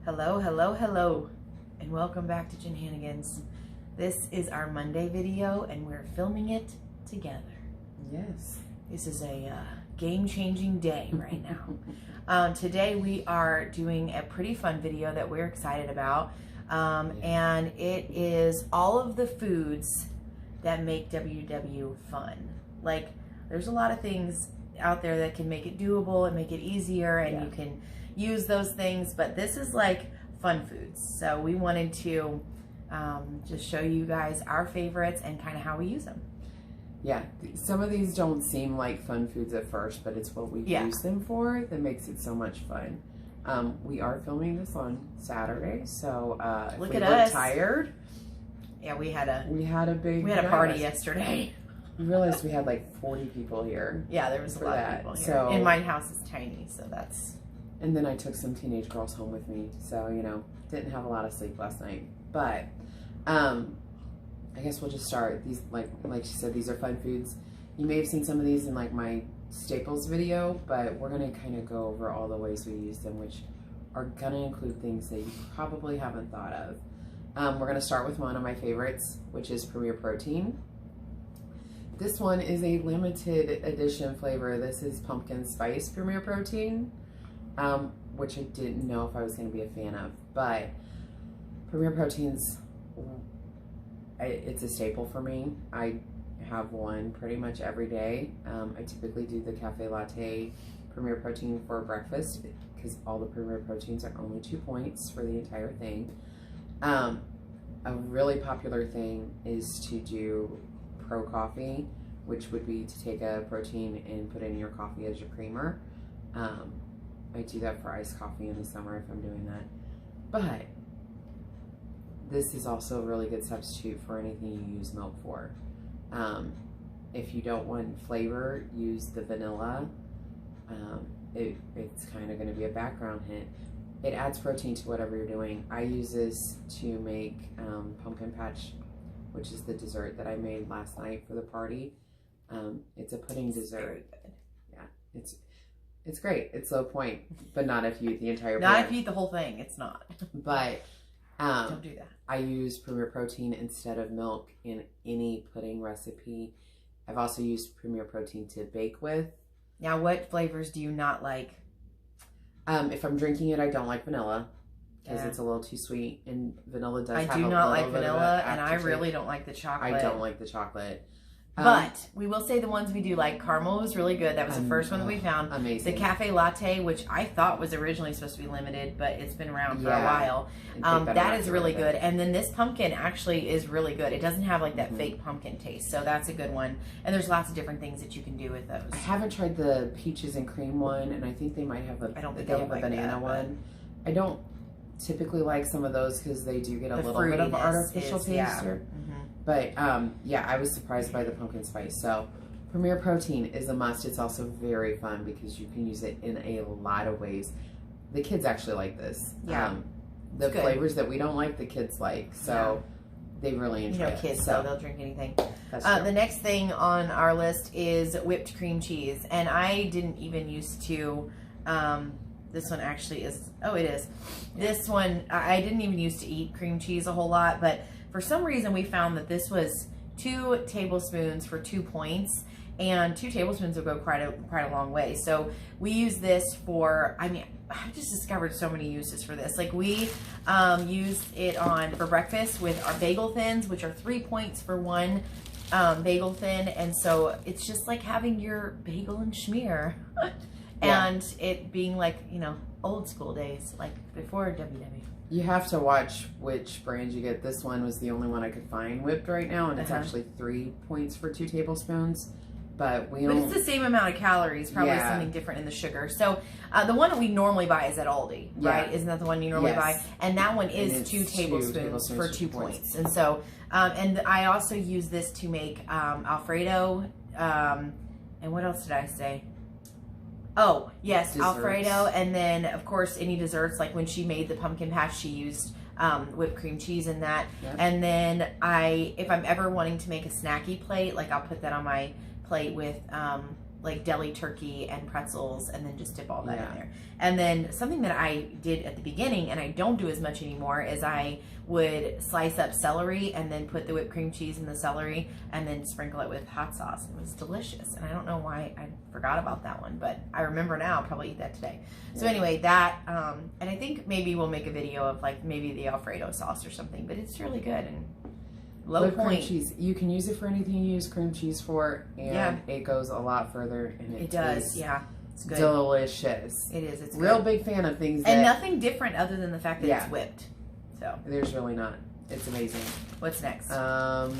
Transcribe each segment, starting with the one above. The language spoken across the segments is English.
Hello, hello, hello, and welcome back to JenHannagans. This is our Monday video, and we're filming it together. Yes. This is a game-changing day right now. Today we are doing a pretty fun video that we're excited about, and it is all of the foods that make WW fun. Like, there's a lot of things out there that can make it doable and make it easier, and you can use those things, but this is like fun foods. So we wanted to just show you guys our favorites and kind of how we use them. Yeah, some of these don't seem like fun foods at first, but it's what we use them for that makes it so much fun. We are filming this on Saturday, so Look if at we were us. tired. Yeah, we had a party yesterday. We realized we had like 40 people here. Yeah, there was a lot of people here. So, and my house is tiny, so that's... And then I took some teenage girls home with me, so, you know, didn't have a lot of sleep last night. But, I guess we'll just start. These, like she said, these are fun foods. You may have seen some of these in, like, my staples video, but we're going to kind of go over all the ways we use them, which are going to include things that you probably haven't thought of. We're going to start with one of my favorites, which is Premier Protein. This one is a limited edition flavor. This is pumpkin spice Premier Protein. Which I didn't know if I was going to be a fan of, but Premier Protein's, it's a staple for me. I have one pretty much every day. I typically do the cafe latte Premier Protein for breakfast because all the Premier Proteins are only 2 points for the entire thing. A really popular thing is to do Pro Coffee, which would be to take a protein and put it in your coffee as your creamer. I do that for iced coffee in the summer if I'm doing that. But this is also a really good substitute for anything you use milk for. If you don't want flavor, use the vanilla. It's kind of going to be a background hit. It adds protein to whatever you're doing. I use this to make pumpkin patch, which is the dessert that I made last night for the party. It's a pudding dessert. Very good. Yeah, it's great. It's low point, but not if you eat the entire pudding. Not if you eat the whole thing. It's not. But don't do that. I use Premier Protein instead of milk in any pudding recipe. I've also used Premier Protein to bake with. Now, what flavors do you not like? If I'm drinking it, I don't like vanilla because it's a little too sweet, and vanilla does. I do not like vanilla, and I really don't like the chocolate. I don't like the chocolate. But we will say the ones we do like. Caramel was really good. That was the first one that we found. Amazing. The cafe latte, which I thought was originally supposed to be limited, but it's been around for a while. That is really good. And then this pumpkin actually is really good. It doesn't have like that fake pumpkin taste, so that's a good one. And there's lots of different things that you can do with those. I haven't tried the peaches and cream one, and I think they might have a. I don't think they have I a like banana one. I don't typically like some of those because they do get a little bit of artificial taste. Yeah. But yeah, I was surprised by the pumpkin spice. So Premier Protein is a must. It's also very fun because you can use it in a lot of ways. The kids actually like this. Yeah. The flavors that we don't like, the kids like. So they really enjoy it. Kids, so they'll drink anything. That's true. The next thing on our list is whipped cream cheese. And I didn't even used to... this one actually is... Oh, it is. This one, I didn't even used to eat cream cheese a whole lot, but... For some reason, we found that this was 2 tablespoons for 2 points, and 2 tablespoons will go quite a long way. So we use this for, I mean, I've just discovered so many uses for this. Like we used it for breakfast with our bagel thins, which are 3 points for 1 bagel thin, and so it's just like having your bagel and schmear, and it being like, you know, old school days, like before WW. You have to watch which brand you get. This one was the only one I could find whipped right now, and it's actually 3 points for 2 tablespoons. But it's the same amount of calories, probably something different in the sugar. So the one that we normally buy is at Aldi, right? Isn't that the one you normally buy? And that one is 2 tablespoons for 2 points. And so, and I also use this to make Alfredo. And what else did I say? Oh, yes, desserts. Alfredo, and then, of course, any desserts. Like when she made the pumpkin patch, she used whipped cream cheese in that. Yep. And then if I'm ever wanting to make a snacky plate, like I'll put that on my plate with like deli turkey and pretzels, and then just dip all that in there. And then something that I did at the beginning, and I don't do as much anymore, is I would slice up celery and then put the whipped cream cheese in the celery and then sprinkle it with hot sauce. It was delicious. And I don't know why I forgot about that one, but I remember now. I'll probably eat that today. So anyway, that, and I think maybe we'll make a video of like maybe the Alfredo sauce or something, but it's really good and low Whipped point. Cream cheese. You can use it for anything you use cream cheese for, and it goes a lot further. And it does, it's good. Delicious. It is. It's real good. Big fan of things. And nothing different other than the fact that it's whipped. So there's really not. It's amazing. What's next? Either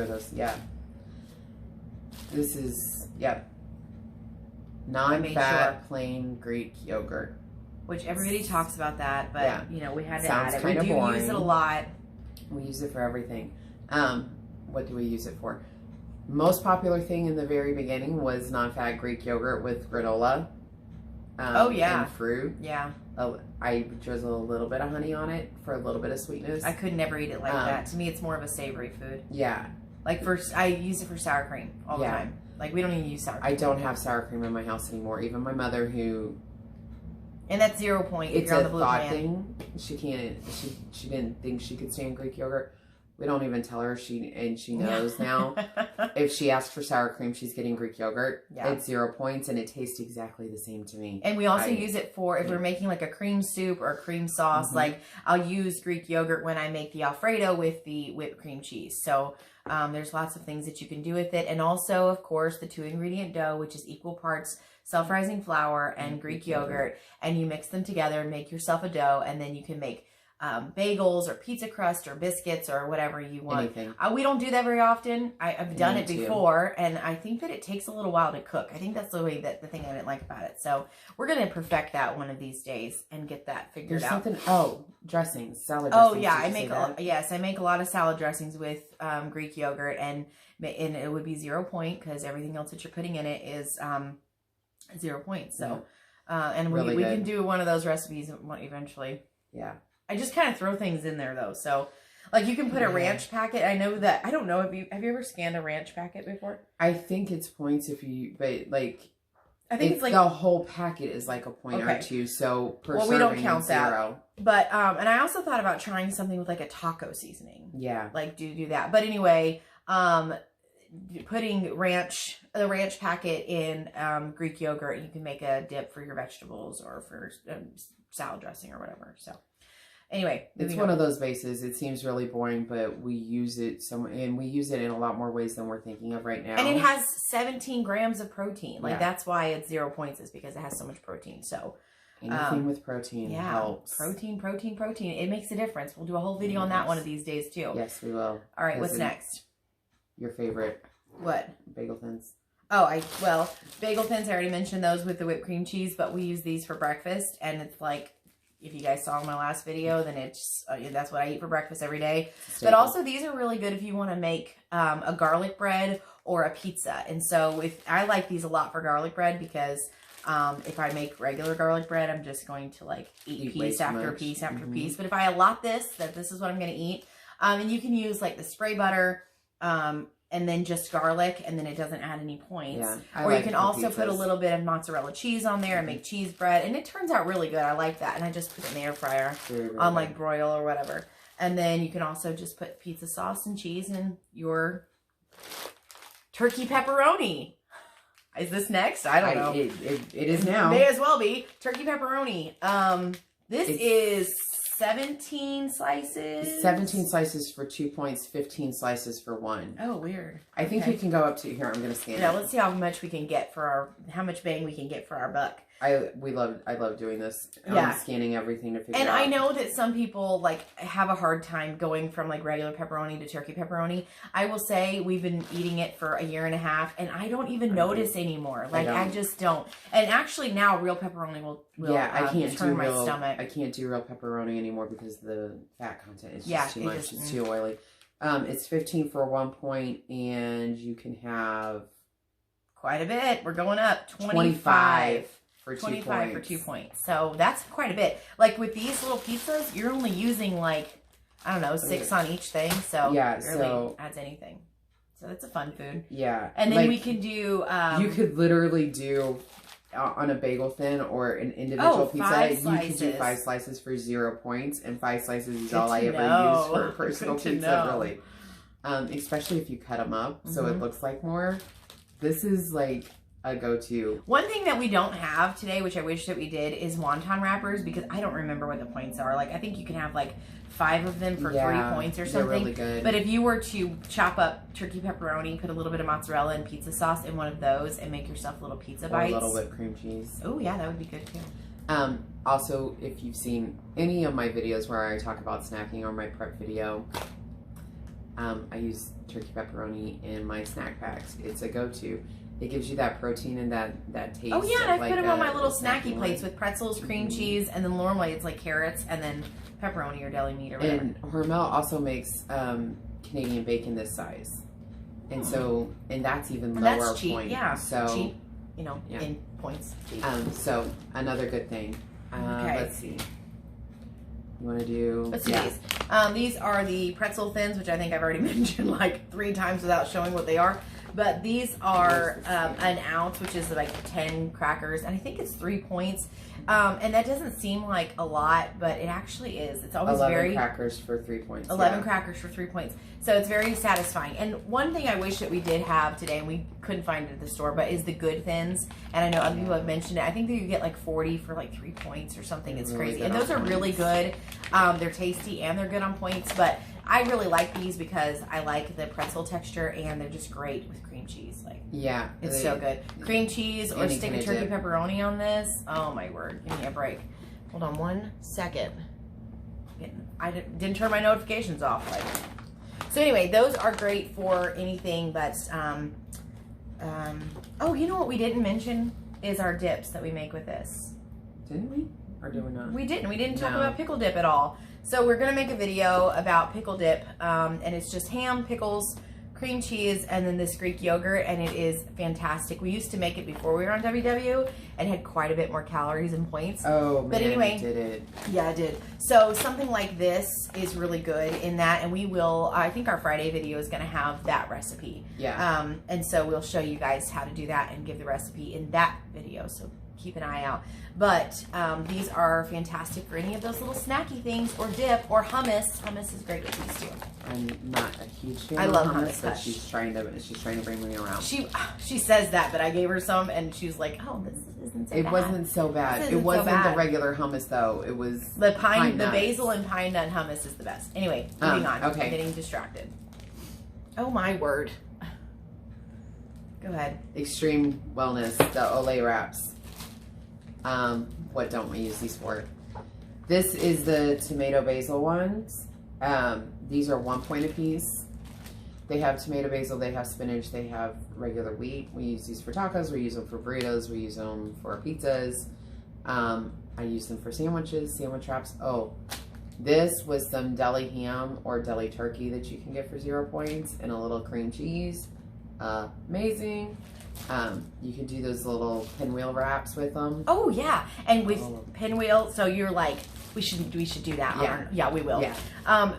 of those. Yeah. This is non-fat plain Greek yogurt. Which everybody talks about that, but you know, we had to Sounds add it. kind of boring. Use it a lot. We use it for everything. What do we use it for? Most popular thing in the very beginning was non-fat Greek yogurt with granola. And fruit. Yeah. I drizzle a little bit of honey on it for a little bit of sweetness. I could never eat it like that. To me, it's more of a savory food. Yeah. Like I use it for sour cream all the time. Like we don't even use sour cream. I don't have sour cream in my house anymore. Even my mother, who. And that's 0 point. It's a thought thing. She can't. She didn't think she could stand Greek yogurt. We don't even tell her. She knows now. If she asks for sour cream, she's getting Greek yogurt. Yeah. It's 0 points, and it tastes exactly the same to me. And we also use it for if we're making like a cream soup or a cream sauce. Like I'll use Greek yogurt when I make the Alfredo with the whipped cream cheese. So there's lots of things that you can do with it. And also, of course, the 2-ingredient dough, which is equal parts self-rising flour and Greek yogurt. And you mix them together and make yourself a dough. And then you can make bagels or pizza crust or biscuits or whatever you want. Anything. We don't do that very often. I've done it before, and I think that it takes a little while to cook. I think that's the thing I didn't like about it. So we're going to perfect that one of these days and get that figured out. Dressings, salad dressings. Oh yeah, I make a lot of salad dressings with Greek yogurt, and it would be 0 point because everything else that you're putting in it is 0 points. So and we can do one of those recipes eventually. Yeah. I just kind of throw things in there though. So like you can put a ranch packet. I know that, I don't know, have you ever scanned a ranch packet before? I think it's points but like, I think it's like the whole packet is like a point or two. So per serving, we don't count that. 0. But and I also thought about trying something with like a taco seasoning. Yeah. Like do that. But anyway, putting the ranch packet in Greek yogurt, you can make a dip for your vegetables or for salad dressing or whatever. So anyway, it's one of those bases. It seems really boring, but we use it and we use it in a lot more ways than we're thinking of right now. And it has 17 grams of protein. Like that's why it's 0 points, is because it has so much protein. So anything with protein helps. Protein. It makes a difference. We'll do a whole video on that one of these days too. Yes, we will. All right, what's next? Your favorite? What? Bagel thins. Bagel thins. I already mentioned those with the whipped cream cheese, but we use these for breakfast, and it's like, if you guys saw my last video, then it's that's what I eat for breakfast every day. But also, these are really good if you want to make a garlic bread or a pizza. And so I like these a lot for garlic bread because if I make regular garlic bread, I'm just going to like eat piece after piece after piece. But if I allot this is what I'm going to eat. And you can use like the spray butter and then just garlic, and then it doesn't add any points. Yeah, or you can also put a little bit of mozzarella cheese on there and make cheese bread, and it turns out really good. I like that, and I just put it in the air fryer on like broil or whatever. And then you can also just put pizza sauce and cheese in your turkey pepperoni. Is this next? I don't know. It is now. May as well be turkey pepperoni. This is 17 slices. 17 slices for 2 points, 15 slices for 1. Oh, weird. I think you can go up to here. I'm going to scan it. Yeah, let's see how much we can get how much bang we can get for our buck. I love doing this. I'm scanning everything to figure out. And I know that some people like have a hard time going from like regular pepperoni to turkey pepperoni. I will say we've been eating it for a year and a half, and I don't even notice anymore. Like I just don't. And actually now real pepperoni will I can't turn my stomach. I can't do real pepperoni anymore because the fat content is just too much. It's too oily. It's 15 for 1 point, and you can have quite a bit. We're going up 25. 25 for 2 points. So that's quite a bit. Like with these little pizzas, you're only using like, I don't know, 6 on each thing. So it really adds anything. So it's a fun food. Yeah. And then we can do... you could literally do... on a bagel thin or an individual pizza, you can do 5 slices for 0 points, and 5 slices is all I ever use for a personal pizza, really. Especially if you cut them up so it looks like more. This is like a go-to. One thing that we don't have today, which I wish that we did, is wonton wrappers, because I don't remember what the points are. Like, I think you can have like 5 of them for 3 points or something. They're really good. But if you were to chop up turkey pepperoni, put a little bit of mozzarella and pizza sauce in one of those, and make yourself little pizza bites. Or a little whipped cream cheese. Oh yeah, that would be good too. Also, if you've seen any of my videos where I talk about snacking or my prep video, I use turkey pepperoni in my snack packs. It's a go-to. It gives you that protein and that taste. Oh yeah, and I put them on my little snacky plates with pretzels, cream cheese, and then normally it's like carrots and then pepperoni or deli meat or whatever. And Hormel also makes Canadian bacon this size, and so that's even lower that's cheap, point. Yeah, so cheap, in points. Cheap. So another good thing. Okay. Let's see. You want to do? Let's do these. These are the pretzel thins, which I think I've already mentioned like 3 times without showing what they are. But these are an ounce, which is like 10 crackers, and I think it's 3 points. And that doesn't seem like a lot, but it actually is. It's always 11 crackers for 3 points. 11 crackers for 3 points. So it's very satisfying. And one thing I wish that we did have today, and we couldn't find it at the store, but is the good thins. And I know other people have mentioned it. I think that you get like 40 for like 3 points or something. It's really crazy. And those are really good. They're tasty and they're good on points. But I really like these because I like the pretzel texture, and they're just great with cream cheese. Like, yeah, it's so good. Cream cheese or stick a turkey pepperoni on this. Oh my word! Give me a break. Hold on 1 second. I didn't turn my notifications off. Like, so anyway, those are great for anything. But oh, you know what we didn't mention is our dips that we make with this. Didn't we? Or did we not? We didn't. We didn't talk about pickle dip at all. So we're going to make a video about pickle dip, and it's just ham, pickles, cream cheese, and then this Greek yogurt, and it is fantastic. We used to make it before we were on WW and had quite a bit more calories and points. Oh, man, but anyway, did it. Yeah, it did. So something like this is really good in that, and we will, I think our Friday video is going to have that recipe. Yeah. And so we'll show you guys how to do that and give the recipe in that video, so keep an eye out. But these are fantastic for any of those little snacky things, or dip, or hummus. Hummus is great with these too. I'm not a huge fan. I love hummus, but she's trying to bring me around. She says that, but I gave her some, and she was like, "Oh, this isn't so bad." It wasn't so bad. It wasn't the regular hummus though. It was the basil and pine nut hummus is the best. Anyway, moving on. Okay. I'm getting distracted. Oh my word. Go ahead. Extreme Wellness, the Olay wraps. What don't we use these for? This is the tomato basil ones. These are 1 point apiece. They have tomato basil, they have spinach, they have regular wheat. We use these for tacos, we use them for burritos, we use them for pizzas. I use them for sandwiches, sandwich wraps. Oh, this was some deli ham or deli turkey that you can get for 0 points, and a little cream cheese. Amazing. You can do those little pinwheel wraps with them. Oh yeah, and with pinwheel. So you're like, we should do that. Yeah, yeah, we will. Yeah.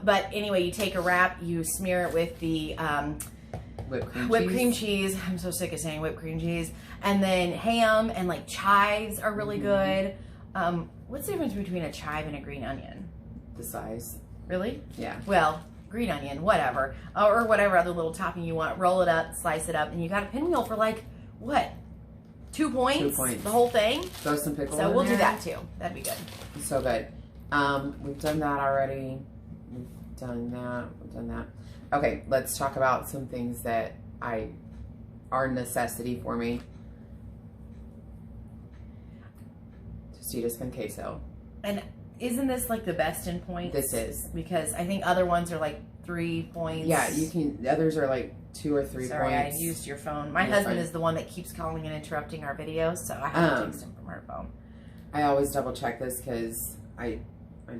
But anyway, you take a wrap, you smear it with the whipped cream cheese. I'm so sick of saying whipped cream cheese. And then ham and like chives are really good. What's the difference between a chive and a green onion? The size. Really? Yeah. Well, green onion, whatever, or whatever other little topping you want. Roll it up, slice it up, and you got a pinwheel for like what? 2 points? 2 points. The whole thing? Throw some pickle So in we'll there. do that too. That'd be good. So good. We've done that already. We've done that. Okay, let's talk about some things that are necessity for me. Tostitos con queso. And isn't this like the best in points? This is. Because I think other ones are like 3 points. Yeah, you can. The others are like 2 or 3 Sorry, points. I used your phone. My husband is the one that keeps calling and interrupting our videos, so I have to text him from her phone. I always double check this because I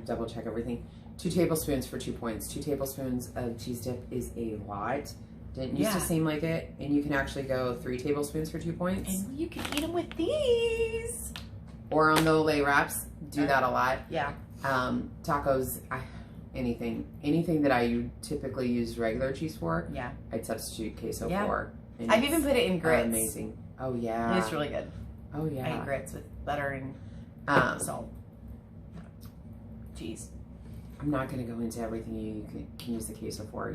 double check everything. 2 tablespoons for 2 points. 2 tablespoons of cheese dip is a lot. Didn't used to seem like it, and you can actually go 3 tablespoons for 2 points. And you can eat them with these. Or on the Olay wraps, do that a lot. Yeah. Tacos, anything that I typically use regular cheese for. Yeah, I'd substitute queso Yeah. for. And I've it's even put it in grits. amazing. Oh yeah, It's really good. Oh I yeah. eat grits with butter and salt, cheese. I'm not going to go into everything you can use the queso for,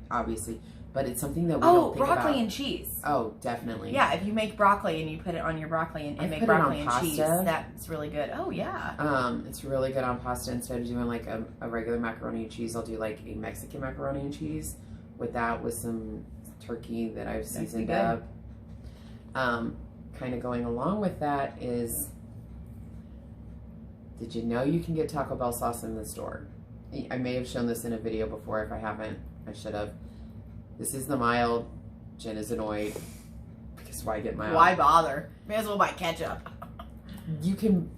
obviously, but it's something that we Oh, don't think broccoli about. and cheese. Oh, definitely. Yeah, if you make broccoli and you put it on your broccoli and I've make put it on broccoli and cheese, pasta. that's really good. Oh yeah. It's really good on pasta. Instead of doing like a regular macaroni and cheese, I'll do like a Mexican macaroni and cheese with some turkey that I've seasoned up. Kind of going along with that is, did you know you can get Taco Bell sauce in the store? I may have shown this in a video before. If I haven't, I should have. This is the mild. Jen is annoyed because why get mild? Why bother? May as well buy ketchup. You can.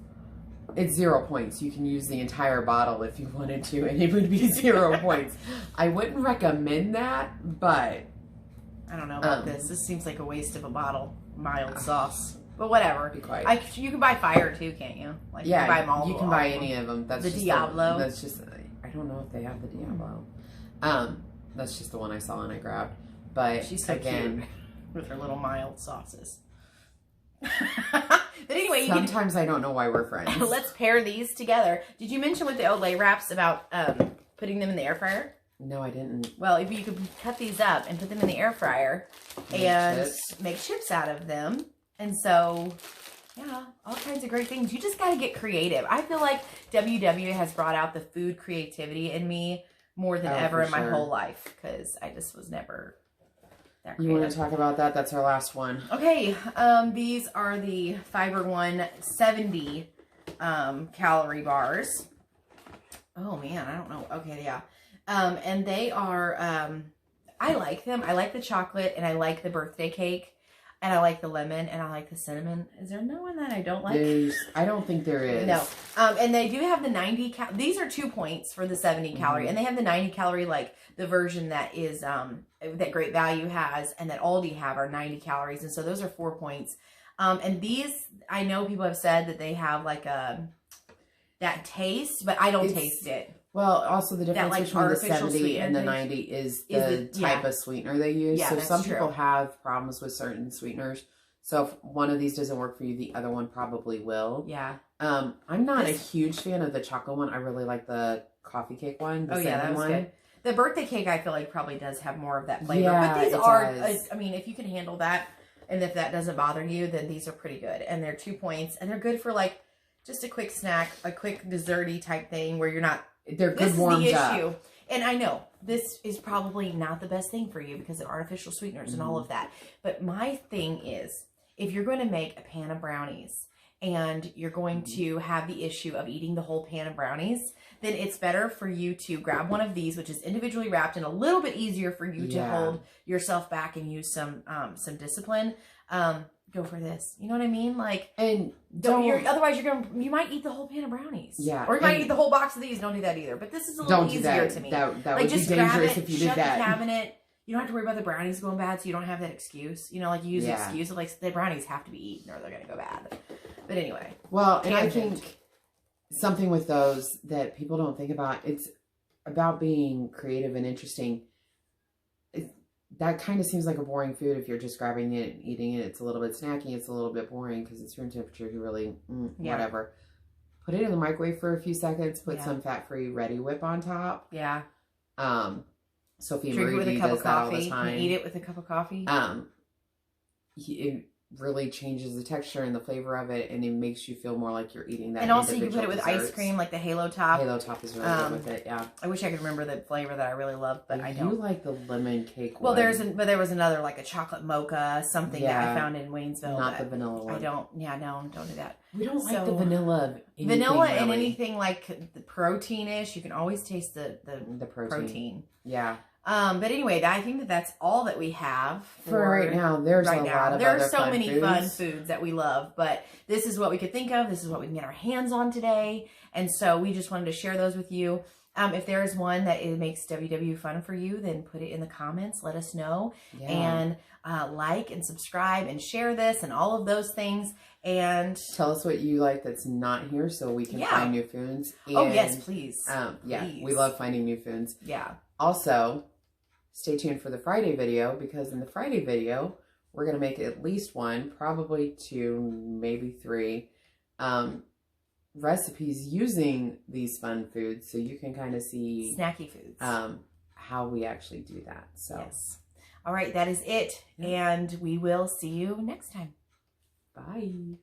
It's 0 points. You can use the entire bottle if you wanted to, and it would be 0 points. I wouldn't recommend that, but I don't know about this. This seems like a waste of a bottle mild sauce. But whatever. Be quiet. You can buy fire too, can't you? Like yeah, you can buy them all. you can buy any of them. That's the just Diablo. That's just. I don't know if they have the Diablo. That's just the one I saw and I grabbed. But she's so again, cute with her little mild sauces. But anyway, sometimes I don't know why we're friends. Let's pair these together. Did you mention with the Olay wraps about putting them in the air fryer? No, I didn't. Well, if you could cut these up and put them in the air fryer and make chips out of them. And so, yeah, all kinds of great things. You just got to get creative. I feel like WW has brought out the food creativity in me more than ever in my whole life, because I just was never that creative. You want to talk about that? That's our last one. Okay, these are the Fiber One 70 calorie bars. Oh man, I don't know. Okay, yeah. And they are, I like them. I like the chocolate, and I like the birthday cake, and I like the lemon, and I like the cinnamon. Is there no one that I don't like? I don't think there is. No. And they do have the 90 these are 2 points for the 70 calorie, and they have the 90 calorie, like the version that is, that Great Value has and that Aldi have are 90 calories. And so those are 4 points. And these, I know people have said that they have like that taste, but I don't taste it. Well, also the difference like, between the 70 and the 90 is the type yeah. of sweetener they use. Yeah, so that's some true. people have problems with certain sweeteners. So if one of these doesn't work for you, the other one probably will. Yeah. I'm not a huge fan of the chocolate one. I really like the coffee cake one. The that was one. good. The birthday cake, I feel like, probably does have more of that flavor. Yeah, but these it are, does. I mean, if you can handle that, and if that doesn't bother you, then these are pretty good. And they're 2 points, and they're good for like just a quick snack, a quick desserty type thing where you're not. They're good warmed up. And I know this is probably not the best thing for you because of artificial sweeteners and all of that. But my thing is, if you're going to make a pan of brownies and you're going to have the issue of eating the whole pan of brownies, then it's better for you to grab one of these, which is individually wrapped and a little bit easier for you to hold yourself back and use some discipline. Go for this. You know what I mean? Like, and otherwise you might eat the whole pan of brownies. Yeah. Or you might eat the whole box of these. Don't do that either. But this is a little easier to me. That like, would just be grab dangerous it, if you did shut that. the cabinet. You don't have to worry about the brownies going bad, so you don't have that excuse. You know, like you use the excuse of like the brownies have to be eaten or they're gonna go bad. But anyway. Well, and I think something with those that people don't think about, it's about being creative and interesting. That kind of seems like a boring food if you're just grabbing it and eating it. It's a little bit snacky. It's a little bit boring because it's room temperature. You really, whatever. Put it in the microwave for a few seconds. Put some fat-free Ready Whip on top. Yeah. Sophie Drink it with a cup of that all the coffee. time. Eat it with a cup of coffee. It really changes the texture and the flavor of it, and it makes you feel more like you're eating that. And also you can put it with desserts. ice cream, like the Halo Top. Halo Top is really good with it, yeah. I wish I could remember the flavor that I really love, but I don't. You like the lemon cake well, one. there was another, like a chocolate mocha, something that I found in Waynesville. Not the vanilla one. I don't, don't do that. We don't like the vanilla. Vanilla and anything like the protein-ish, you can always taste the protein. Yeah. But anyway, I think that that's all that we have for right now. There's a lot of there other are so many foods. fun foods that we love, but this is what we could think of. This is what we can get our hands on today, and so we just wanted to share those with you. If there is one that it makes WW fun for you, then put it in the comments. Let us know. Yeah. And like and subscribe and share this and all of those things. And tell us what you like that's not here so we can find new foods. And, oh, yes, please. Yeah, please. we love finding new foods. Yeah. Also, stay tuned for the Friday video, because in the Friday video, we're going to make at least one, probably 2, maybe 3 recipes using these fun foods, so you can kind of see snacky foods, how we actually do that. So yes. All right, that is it. And we will see you next time. Bye.